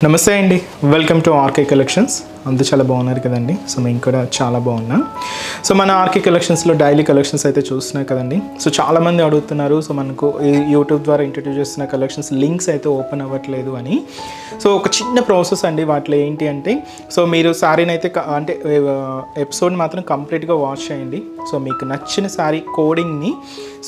నమస్తే అండి, welcome to RK collections. అంతా చాలా బాగున్నారు కదండి. సో మేము కూడా చాలా బాగున్నాం. సో మన ఆర్కే కలెక్షన్స్లో డైలీ కలెక్షన్స్ అయితే చూస్తున్నాయి కదండి. సో చాలామంది అడుగుతున్నారు, సో మనకు యూట్యూబ్ ద్వారా ఇంట్రడ్యూస్ చేస్తున్న కలెక్షన్స్ లింక్స్ అయితే ఓపెన్ అవ్వట్లేదు అని. సో ఒక చిన్న ప్రాసెస్ అండి వాటిలో ఏంటి అంటే, సో మీరు శారీని అయితే అంటే ఎపిసోడ్ మాత్రం కంప్లీట్గా వాచ్ చేయండి. సో మీకు నచ్చిన శారీ కోడింగ్ని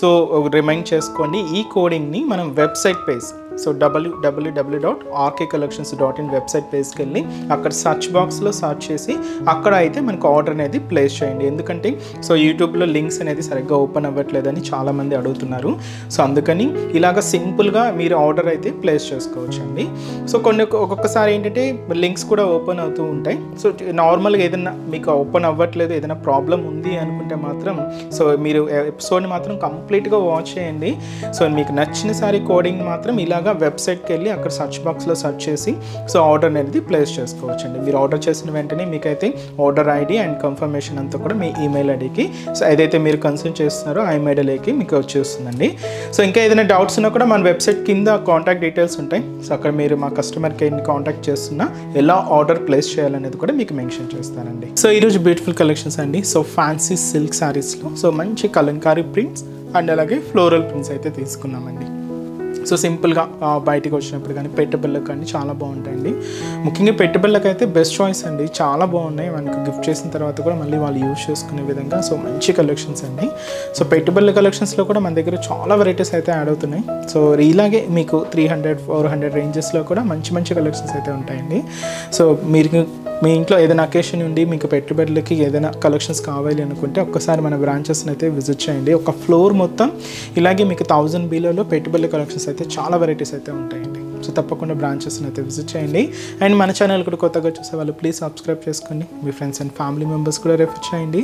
సో రిమైండ్ చేసుకోండి. ఈ కోడింగ్ని మనం website page, so www.rkcollections.in website పేజ్కి వెళ్ళి అక్కడ సర్చ్ బాక్స్లో సర్చ్ చేసి అక్కడ అయితే మనకు ఆర్డర్ అనేది ప్లేస్ చేయండి. ఎందుకంటే సో యూట్యూబ్లో లింక్స్ అనేది సరిగ్గా ఓపెన్ అవ్వట్లేదని చాలామంది అడుగుతున్నారు. సో అందుకని ఇలాగ సింపుల్గా మీరు ఆర్డర్ అయితే ప్లేస్ చేసుకోవచ్చండి. సో ఒక్కొక్కసారి ఏంటంటే లింక్స్ కూడా ఓపెన్ అవుతూ ఉంటాయి. సో నార్మల్గా ఏదైనా మీకు ఓపెన్ అవ్వట్లేదు, ఏదైనా ప్రాబ్లం ఉంది అనుకుంటే మాత్రం సో మీరు ఎపిసోడ్ని మాత్రం కంప్లీట్గా వాచ్ చేయండి. సో మీకు నచ్చిన సారీ కోడింగ్ మాత్రం ఇలాగ వెబ్సైట్కి వెళ్ళి అక్కడ సర్చ్ బాక్స్లో సర్చ్ చేసి సో ఆర్డర్ అనేది ప్లేస్ చేసుకోవచ్చండి. మీరు ఆర్డర్ చేసిన వెంటనే మీకైతే ఆర్డర్ ఐడి అండ్ కన్ఫర్మేషన్ అంతా కూడా మీ ఈమెయిల్ ఐడికి, సో ఏదైతే మీరు కన్సల్ట్ చేస్తున్నారో ఆ ఈమెయిల్ ఐడికి మీకు వచ్చేస్తుందండి. సో ఇంకా ఏదైనా డౌట్స్ ఉన్నా కూడా మన వెబ్సైట్ కింద కాంటాక్ట్ డీటెయిల్స్ ఉంటాయి. సో అక్కడ మీరు మా కస్టమర్ కేర్ని కాంటాక్ట్ చేస్తున్నా ఎలా ఆర్డర్ ప్లేస్ చేయాలనేది కూడా మీకు మెన్షన్ చేస్తానండి. సో ఈరోజు బ్యూటిఫుల్ కలెక్షన్స్ అండి. సో ఫ్యాన్సీ సిల్క్ శారీస్లో సో మంచి కలంకారీ ప్రింట్స్ అండ్ అలాగే ఫ్లోరల్ ప్రింట్స్ అయితే తీసుకున్నామండి. సో సింపుల్గా బయటికి వచ్చినప్పుడు కానీ పెట్టుబడులకు కానీ చాలా బాగుంటాయండి. ముఖ్యంగా పెట్టుబడులకు అయితే బెస్ట్ చాయిస్ అండి. చాలా బాగున్నాయి. మనకు గిఫ్ట్ చేసిన తర్వాత కూడా మళ్ళీ వాళ్ళు యూజ్ చేసుకునే విధంగా సో మంచి కలెక్షన్స్ అండి. సో పెట్టుబడుల కలెక్షన్స్లో కూడా మన దగ్గర చాలా వెరైటీస్ అయితే యాడ్ అవుతున్నాయి. సో ఇలాగే మీకు 300-400 రేంజెస్లో కూడా మంచి మంచి కలెక్షన్స్ అయితే ఉంటాయండి. సో మీరు మీ ఇంట్లో ఏదైనా అకేషన్ ఉండి మీకు పెట్టుబడులకి ఏదైనా కలెక్షన్స్ కావాలి అనుకుంటే ఒక్కసారి మన బ్రాంచెస్ని అయితే విజిట్ చేయండి. ఒక ఫ్లోర్ మొత్తం ఇలాగే మీకు 1000 బిలోలో పెట్టుబడుల కలెక్షన్స్ అయితే చాలా వెరైటీస్ అయితే ఉంటాయండి. సో తప్పకుండా బ్రాంచెస్ని అయితే విజిట్ చేయండి. అండ్ మన ఛానల్ కూడా కొత్తగా చూసే వాళ్ళు ప్లీజ్ సబ్స్క్రైబ్ చేసుకోండి. మీ ఫ్రెండ్స్ అండ్ ఫ్యామిలీ మెంబర్స్ కూడా రెఫర్ చేయండి.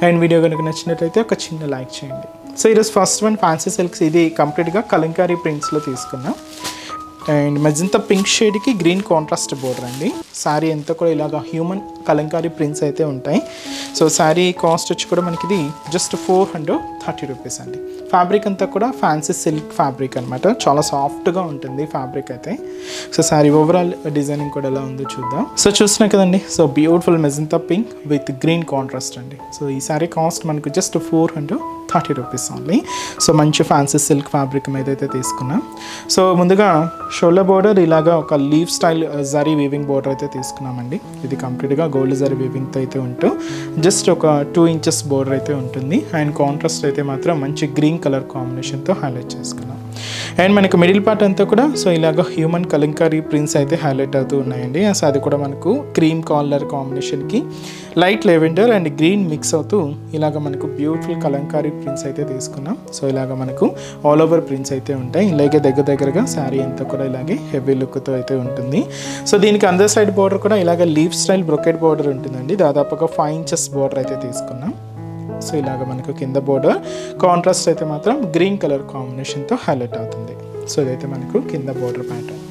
అండ్ వీడియో కనుక నచ్చినట్లయితే ఒక చిన్న లైక్ చేయండి. సో ఈరోజు ఫస్ట్ వన్ ఫ్యాన్సీ సిల్క్స్. ఇది కంప్లీట్గా కలంకారీ ప్రింట్స్లో తీసుకున్నాం. అండ్ మెజంతా పింక్ షేడ్కి గ్రీన్ కాంట్రాస్ట్ బోర్డర్ అండి. శారీ అంతా కూడా ఇలాగ హ్యూమన్ కలంకారీ ప్రింట్స్ అయితే ఉంటాయి. సో శారీ కాస్ట్ వచ్చి కూడా మనకి ఇది జస్ట్ 430 రూపీస్ అండి. ఫ్యాబ్రిక్ అంతా కూడా ఫ్యాన్సీ సిల్క్ ఫ్యాబ్రిక్ అనమాట. చాలా సాఫ్ట్గా ఉంటుంది ఫ్యాబ్రిక్ అయితే. సో శారీ ఓవరాల్ డిజైనింగ్ కూడా ఎలా ఉందో చూద్దాం. సో చూస్తున్నాయి కదండి. So beautiful magenta pink with green contrast అండి. సో ఈ శారీ కాస్ట్ మనకు జస్ట్ 430 రూపీస్ ఓన్లీ. సో మంచి ఫ్యాన్సీ సిల్క్ ఫ్యాబ్రిక్ మీద అయితే తీసుకున్నాం. సో ముందుగా షోల్డర్ బోర్డర్ ఇలాగా ఒక leave style zari weaving border అయితే తీసుకున్నామండి. ఇది కంప్లీట్గా గోల్డ్ జరీ వీవింగ్తో అయితే ఉంటూ జస్ట్ ఒక 2 ఇంచెస్ బోర్డర్ అయితే ఉంటుంది. అండ్ కాంట్రాస్ట్ అయితే మాత్రం మంచి గ్రీన్ కలర్ కాంబినేషన్తో హైలైట్ చేసుకున్నాం. అండ్ మనకు మిడిల్ పార్ట్ అంతా కూడా సో ఇలాగ హ్యూమన్ కలంకారీ ప్రింట్స్ అయితే హైలైట్ అవుతూ ఉన్నాయండి. సో అది కూడా మనకు క్రీమ్ కలర్ కాంబినేషన్కి light lavender and green mix అవుతూ ఇలాగ మనకు బ్యూటిఫుల్ కలంకారీ ప్రింట్స్ అయితే తీసుకున్నాం. సో ఇలాగ మనకు ఆల్ ఓవర్ ప్రింట్స్ అయితే ఉంటాయి. ఇలాగే దగ్గరగా శారీ అంతా కూడా ఇలాగే హెవీ లుక్తో అయితే ఉంటుంది. సో దీనికి అందర్ సైడ్ బోర్డర్ కూడా ఇలాగ లీవ్ స్టైల్ బ్రొకెట్ బోర్డర్ ఉంటుందండి. దాదాపుగా 5 ఇంచెస్ బోర్డర్ అయితే తీసుకున్నాం. సో ఇలాగ మనకు కింద బోర్డర్ కాంట్రాస్ట్ అయితే మాత్రం గ్రీన్ కలర్ కాంబినేషన్తో హైలైట్ అవుతుంది. సో ఇదైతే మనకు కింద బోర్డర్ ప్యాటర్న్.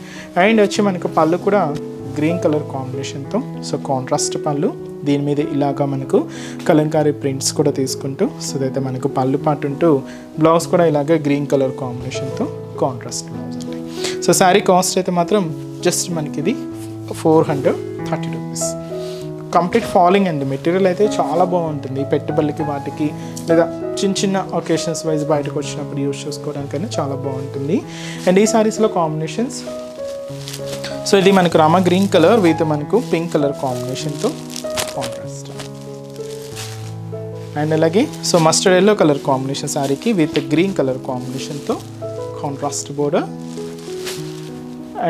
అండ్ వచ్చి మనకు పళ్ళు కూడా గ్రీన్ కలర్ కాంబినేషన్తో సో కాంట్రాస్ట్ పళ్ళు, దీని మీద ఇలాగా మనకు కలంకారీ ప్రింట్స్ కూడా తీసుకుంటూ సో ఇదైతే మనకు పళ్ళు పాటు ఉంటూ బ్లౌజ్ కూడా ఇలాగే గ్రీన్ కలర్ కాంబినేషన్తో కాంట్రాస్ట్ బ్లౌజ్ అండి. సో శారీ కాస్ట్ అయితే మాత్రం జస్ట్ మనకి ఇది 430 రూపీస్. కంప్లీట్ ఫాలింగ్ అండి. మెటీరియల్ అయితే చాలా బాగుంటుంది. పెట్టుబడులకి వాటికి లేదా చిన్న ఒకేషన్స్ వైజ్ బయటకు వచ్చినప్పుడు యూజ్ చేసుకోవడానికైనా చాలా బాగుంటుంది. అండ్ ఈ శారీస్లో కాంబినేషన్స్ సో ఇది మనకు రామా గ్రీన్ కలర్ విత్ మనకు పింక్ కలర్ కాంబినేషన్తో కాంట్రాస్ట్. అండ్ అలాగే so mustard yellow colour combination శారీకి విత్ గ్రీన్ కలర్ కాంబినేషన్తో కాంట్రాస్ట్ బోర్డర్.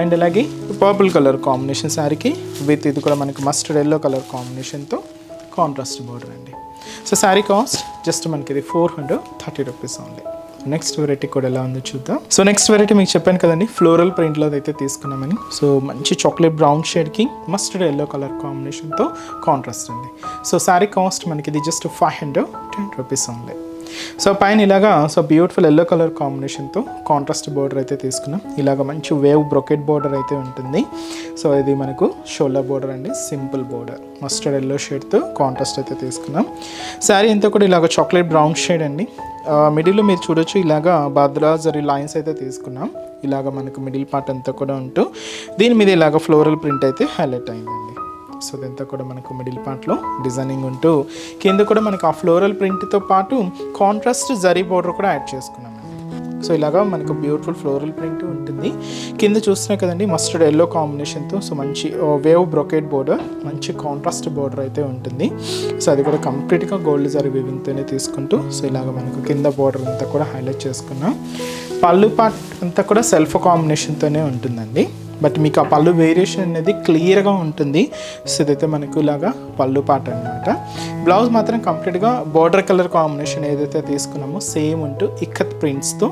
అండ్ అలాగే పర్పుల్ కలర్ కాంబినేషన్ శారీకి విత్ ఇది కూడా మనకు మస్టర్డ్ ఎల్లో కలర్ కాంబినేషన్తో కాంట్రాస్ట్ బోర్డర్ అండి. సో శారీ కాస్ట్ జస్ట్ మనకి ఇది 430 రూపీస్ ఓన్లీ. నెక్స్ట్ వెరైటీ కూడా ఎలా ఉందో చూద్దాం. సో నెక్స్ట్ వెరైటీ మీకు చెప్పాను కదండి, ఫ్లోరల్ ప్రింట్లో అయితే తీసుకున్నామని. సో మంచి చాక్లెట్ బ్రౌన్ షేడ్కి మస్టర్డ్ ఎల్లో కలర్ కాంబినేషన్తో కాంట్రాస్ట్ అండి. సో శారీ కాస్ట్ మనకి ఇది జస్ట్ 510 రూపీస్ ఓన్లీ. సో పైన ఇలాగా సో బ్యూటిఫుల్ ఎల్లో కలర్ కాంబినేషన్తో కాంట్రాస్ట్ బోర్డర్ అయితే తీసుకున్నాం. ఇలాగ మంచి వేవ్ బ్రొకెట్ బోర్డర్ అయితే ఉంటుంది. సో ఇది మనకు షోల్డర్ బోర్డర్ అండి, సింపుల్ బోర్డర్ మస్టర్డ్ ఎల్లో షేడ్తో కాంట్రాస్ట్ అయితే తీసుకున్నాం. శారీ అంతా కూడా ఇలాగ చాక్లెట్ బ్రౌన్ షేడ్ అండి. మిడిల్లో మీరు చూడొచ్చు ఇలాగా బాద్రా జరీ లైన్స్ అయితే తీసుకున్నాం. ఇలాగ మనకు మిడిల్ పార్ట్ అంతా కూడా ఉంటూ దీని మీద ఇలాగ ఫ్లోరల్ ప్రింట్ అయితే హైలైట్ అయిందండి. సో ఇదంతా కూడా మనకు మిడిల్ పార్ట్లో డిజైనింగ్ ఉంటూ కింద కూడా మనకు ఆ ఫ్లోరల్ ప్రింట్తో పాటు కాంట్రాస్ట్ జరీ బోర్డర్ కూడా యాడ్ చేసుకున్నాం. సో ఇలాగా మనకు బ్యూటిఫుల్ ఫ్లోరల్ ప్రింట్ ఉంటుంది. కింద చూస్తున్నా కదండి మస్టర్డ్ ఎల్లో కాంబినేషన్తో సో మంచి వేవ్ బ్రొకేట్ బోర్డర్, మంచి కాంట్రాస్ట్ బోర్డర్ అయితే ఉంటుంది. సో అది కూడా కంప్లీట్గా గోల్డ్ జరీ వీవింగ్తోనే తీసుకుంటూ సో ఇలాగ మనకు కింద బోర్డర్ అంతా కూడా హైలైట్ చేసుకున్నాం. పళ్ళు పార్ట్ అంతా కూడా సెల్ఫ్ కాంబినేషన్తోనే ఉంటుందండి. బట్ మీకు ఆ పళ్ళు వేరియేషన్ అనేది క్లియర్గా ఉంటుంది. సో ఇదైతే మనకు ఇలాగా పళ్ళు పార్ట్ అనమాట. బ్లౌజ్ మాత్రం కంప్లీట్గా బార్డర్ కలర్ కాంబినేషన్ ఏదైతే తీసుకున్నామో సేమ్ ఉంటూ ఇక్కత్ ప్రింట్స్తో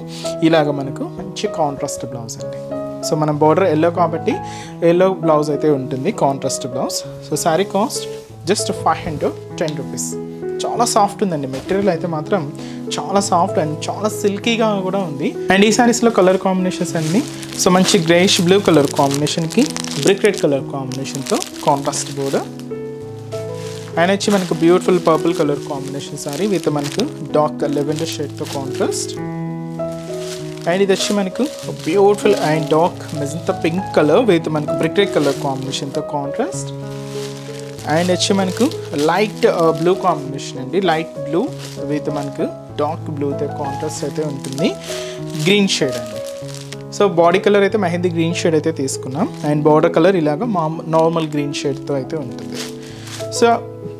ఇలాగ మనకు మంచి కాంట్రాస్ట్ బ్లౌజ్ అండి. సో మన బార్డర్ ఎల్లో కాబట్టి ఎల్లో బ్లౌజ్ అయితే ఉంటుంది, contrast blouse. So sari cost just 510 rupees. చాలా సాఫ్ట్ ఉందండి, మెటీరియల్ అయితే మాత్రం చాలా సాఫ్ట్ అండ్ చాలా సిల్కీగా కూడా ఉంది. అండ్ ఈ శారీస్లో కలర్ కాంబినేషన్స్ అన్నీ సో మంచి గ్రేష్ బ్లూ కలర్ కాంబినేషన్కి బ్రిక్ రెడ్ కలర్ కాంబినేషన్తో కాంట్రాస్ట్ బోర్డర్. అండ్ వచ్చి మనకు beautiful purple colour combination sari with మనకు డార్క్ లెవెండర్ షేడ్తో కాంట్రాస్ట్. అండ్ ఇది వచ్చి మనకు beautiful and dark magenta pink colour with మనకు బ్రిక్ రెడ్ కలర్ కాంబినేషన్తో కాంట్రాస్ట్. అండ్ వచ్చి మనకు లైట్ బ్లూ కాంబినేషన్ అండి, లైట్ బ్లూ విత్ మనకు డార్క్ బ్లూతో కాంట్రాస్ట్ అయితే ఉంటుంది. గ్రీన్ షేడ్ అండి. సో బాడీ కలర్ అయితే మెహందీ గ్రీన్ షేడ్ అయితే తీసుకున్నాం. అండ్ బార్డర్ కలర్ ఇలాగా నార్మల్ గ్రీన్ షేడ్తో అయితే ఉంటుంది. సో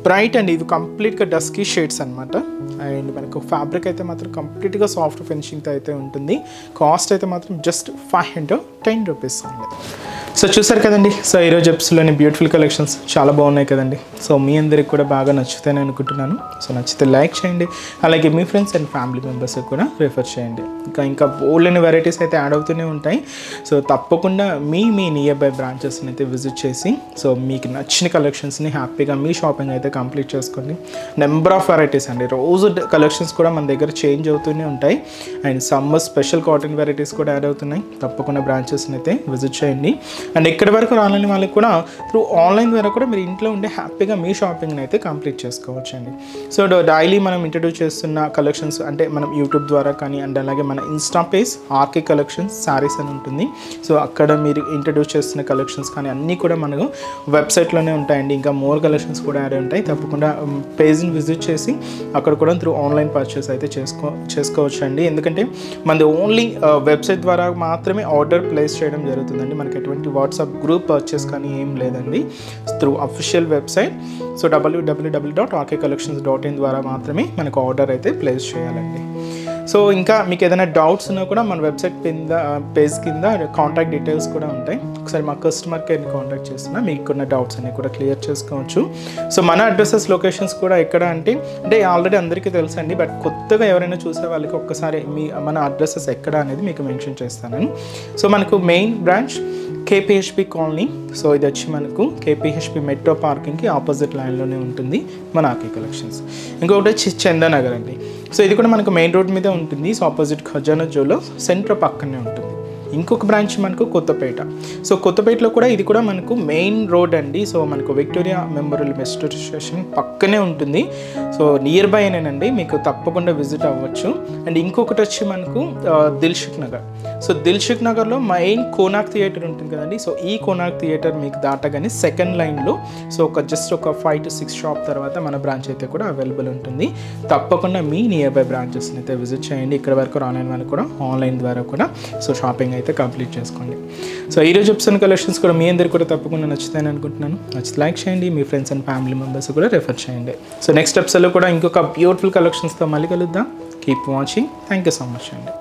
బ్రైట్ అండ్ ఇది కంప్లీట్గా డస్కీ షేడ్స్ అనమాట. అండ్ మనకు ఫ్యాబ్రిక్ అయితే మాత్రం కంప్లీట్గా సాఫ్ట్ ఫినిషింగ్తో అయితే ఉంటుంది. కాస్ట్ అయితే మాత్రం జస్ట్ 510 రూపీస్ ఉంది. సో చూసారు కదండి. సో ఈరోజు ఎపిసోడ్లోని బ్యూటిఫుల్ కలెక్షన్స్ చాలా బాగున్నాయి కదండి. సో మీ అందరికి కూడా బాగా నచ్చుతాయని అనుకుంటున్నాను. సో నచ్చితే లైక్ చేయండి, అలాగే మీ ఫ్రెండ్స్ అండ్ ఫ్యామిలీ మెంబర్స్కి కూడా రిఫర్ చేయండి. ఇంకా బోల్డెన్ వెరైటీస్ అయితే యాడ్ అవుతూనే ఉంటాయి. సో తప్పకుండా మీ నియర్ బై బ్రాంచెస్ని అయితే విజిట్ చేసి సో మీకు నచ్చిన కలెక్షన్స్ని హ్యాపీగా మీ షాపింగ్ అయితే కంప్లీట్ చేసుకోండి. నెంబర్ ఆఫ్ వెరైటీస్ అండి, రోజు కలెక్షన్స్ కూడా మన దగ్గర చేంజ్ అవుతూనే ఉంటాయి. And summer special cotton varieties కూడా యాడ్ అవుతున్నాయి. తప్పకుండా బ్రాంచెస్ని అయితే విజిట్ చేయండి. అండ్ ఇక్కడి వరకు రాలేని వాళ్ళకి కూడా త్రూ ఆన్లైన్ ద్వారా కూడా మీరు ఇంట్లో ఉండే హ్యాపీగా మీ షాపింగ్ని అయితే కంప్లీట్ చేసుకోవచ్చు అండి. సో డైలీ మనం ఇంట్రడ్యూస్ చేస్తున్న కలెక్షన్స్ అంటే మనం యూట్యూబ్ ద్వారా కానీ అండ్ అలాగే మన Insta page RK collections sarees అని ఉంటుంది. సో అక్కడ మీరు ఇంట్రడ్యూస్ చేస్తున్న కలెక్షన్స్ కానీ అన్నీ కూడా మనకు వెబ్సైట్లోనే ఉంటాయండి. ఇంకా మోర్ కలెక్షన్స్ కూడా యాడ్ ఉంటాయి. తప్పకుండా పేజ్ని విజిట్ చేసి అక్కడ కూడా త్రూ ఆన్లైన్ పర్చేస్ అయితే చేసుకోవచ్చు అండి. ఎందుకంటే మనది ఓన్లీ వెబ్సైట్ ద్వారా మాత్రమే ఆర్డర్ ప్లేస్ చేయడం జరుగుతుందండి. మనకి ఎటువంటి వాట్సాప్ గ్రూప్ పర్చేస్ కానీ ఏం లేదండి. Through official website so www.rkcollections.in ద్వారా మాత్రమే మనకు ఆర్డర్ అయితే ప్లేస్ చేయాలండి. సో ఇంకా మీకు ఏదైనా డౌట్స్ ఉన్నా కూడా మన వెబ్సైట్ పేజ్ కింద కాంటాక్ట్ డీటెయిల్స్ కూడా ఉంటాయి. ఒకసారి మా కస్టమర్ కేర్ని కాంటాక్ట్ చేస్తున్నా మీకున్న డౌట్స్ అన్ని కూడా క్లియర్ చేసుకోవచ్చు. సో మన అడ్రసెస్ లొకేషన్స్ కూడా ఎక్కడ అంటే ఆల్రెడీ అందరికీ తెలుసండి, బట్ కొత్తగా ఎవరైనా చూసే వాళ్ళకి ఒక్కసారి మన అడ్రసెస్ ఎక్కడ అనేది మీకు మెన్షన్ చేస్తాను. సో మనకు మెయిన్ బ్రాంచ్ కేపీహెచ్పి కాలనీ. సో ఇది వచ్చి మనకు కేపీహెచ్పి మెట్రో పార్కింగ్కి ఆపోజిట్ లైన్లోనే ఉంటుంది మన ఆర్కే కలెక్షన్స్. ఇంకొకటి వచ్చి చందానగర్ అండి. సో ఇది కూడా మనకు మెయిన్ రోడ్ మీద ఉంటుంది. సో ఆపోజిట్ ఖజానా జోలో సెంటర్ పక్కనే ఉంటుంది. ఇంకొక బ్రాంచ్ మనకు కొత్తపేట. సో కొత్తపేటలో కూడా ఇది కూడా మనకు మెయిన్ రోడ్ అండి. సో మనకు విక్టోరియా మెమోరియల్ మెట్రో స్టేషన్ పక్కనే ఉంటుంది. సో నియర్ బై అయినండి, మీకు తప్పకుండా విజిట్ అవ్వచ్చు. అండ్ ఇంకొకటి వచ్చి మనకు దిల్షుక్ నగర్. సో దిల్షుక్ నగర్లో మెయిన్ కోనాక్ థియేటర్ ఉంటుంది కదండి. సో ఈ కోనాక్ థియేటర్ మీకు దాటగానే సెకండ్ లైన్లో సో జస్ట్ ఒక 5 to 6 షాప్ తర్వాత మన బ్రాంచ్ అయితే కూడా అవైలబుల్ ఉంటుంది. తప్పకుండా మీ నియర్ బై బ్రాంచెస్ని అయితే విజిట్ చేయండి. ఇక్కడ వరకు రాలేని వాళ్ళు కూడా ఆన్లైన్ ద్వారా కూడా సో షాపింగ్ అయితే కంప్లీట్ చేసుకోండి. సో ఈరోజు ఎపిసోడ్ కలెక్షన్స్ కూడా మీ అందరికీ కూడా తప్పకుండా నచ్చుతాయని అనుకుంటున్నాను. నచ్చితే లైక్ చేయండి, మీ ఫ్రెండ్స్ అండ్ ఫ్యామిలీ మెంబర్స్ కూడా రెఫర్ చేయండి. సో నెక్స్ట్ ఎపిసోడ్లో కూడా ఇంకొక బ్యూటిఫుల్ కలెక్షన్స్తో మళ్ళీ కలుద్దాం. Keep watching. Thank you so much అండి.